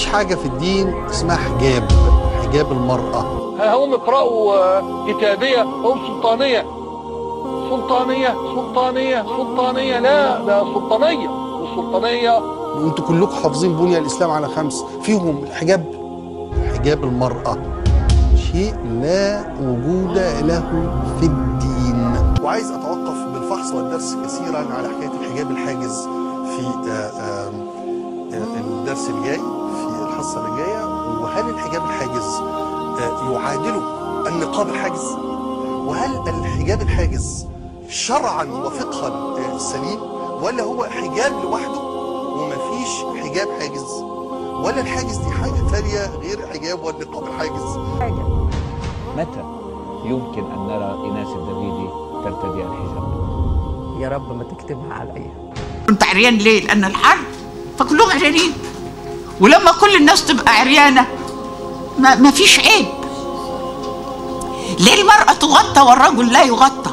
مفيش حاجة في الدين اسمها حجاب المرأة. هم اقرأوا كتابية هم سلطانية لا ده سلطانية والسلطانية. وانتوا كلكم حافظين بني الإسلام على 5 فيهم حجاب المرأة شيء لا وجود له في الدين. وعايز أتوقف بالفحص والدرس كثيرا على حكاية الحجاب الحاجز في الدرس الجاي في الحصة اللي جاية. وهل الحجاب الحاجز يعادله النقاب الحاجز؟ وهل الحجاب الحاجز شرعا وفقها سليم، ولا هو حجاب لوحده ومفيش حجاب حاجز، ولا الحاجز دي حاجة ثانية غير الحجاب والنقاب الحاجز؟ متى يمكن أن نرى إيناس الدبيدي ترتدي الحجاب؟ يا رب ما تكتبها عليا. كنت عريان ليه؟ لأن الحرب فكلهم عريانين، ولما كل الناس تبقى عريانة ما فيش عيب. ليه المرأة تغطى والرجل لا يغطى؟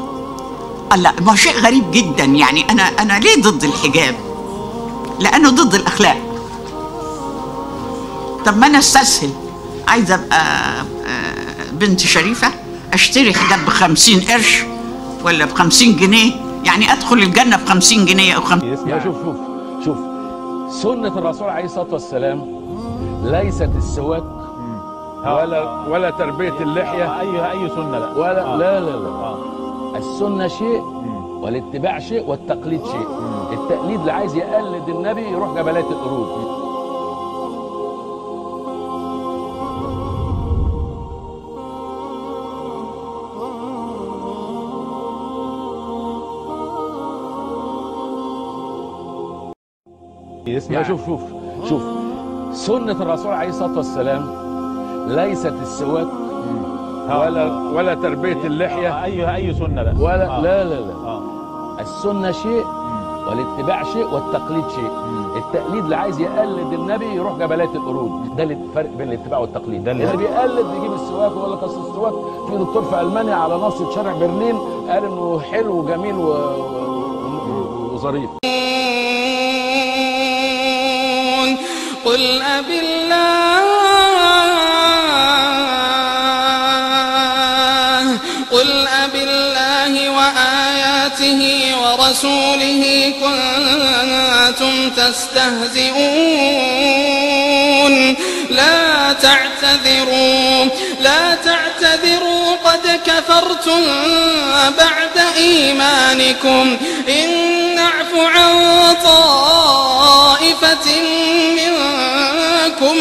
الله، ما شيء غريب جدا. يعني أنا ليه ضد الحجاب؟ لأنه ضد الأخلاق. طب ما أنا استسهل، عايزة أبقى بنت شريفة أشتري حجاب ب50 قرش ولا ب50 جنيه، يعني أدخل الجنة ب50 جنيه أو 50. يعني شوف سنة الرسول عليه الصلاة والسلام ليست السواك ولا تربية اللحية. أي سنة لا ولا لا. السنة شيء والاتباع شيء والتقليد شيء. التقليد اللي عايز يقلد النبي يروح جبلات القرود. يعني شوف سنة الرسول عليه الصلاة والسلام ليست السواك ولا تربية اللحية. أي سنة لا ولا لا. السنة شيء والاتباع شيء والتقليد شيء. التقليد اللي عايز يقلد النبي يروح جبلات القرود. ده الفرق بين الاتباع والتقليد. اللي بيقلد بيجيب السواك ويقول لك اصل السواك في دكتور في ألمانيا على ناصية شارع برلين قال انه حلو وجميل وظريف. قل أبالله وآياته ورسوله كنتم تستهزئون لا تعتذروا قد كفرتم بعد إيمانكم إن نعف عن طائفة منكم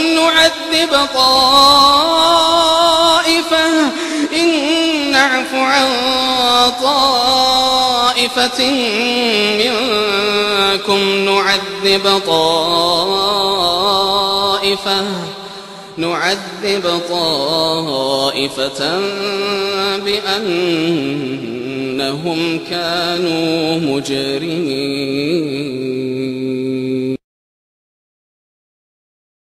نعذب طائفة بأنهم كانوا مجرمين.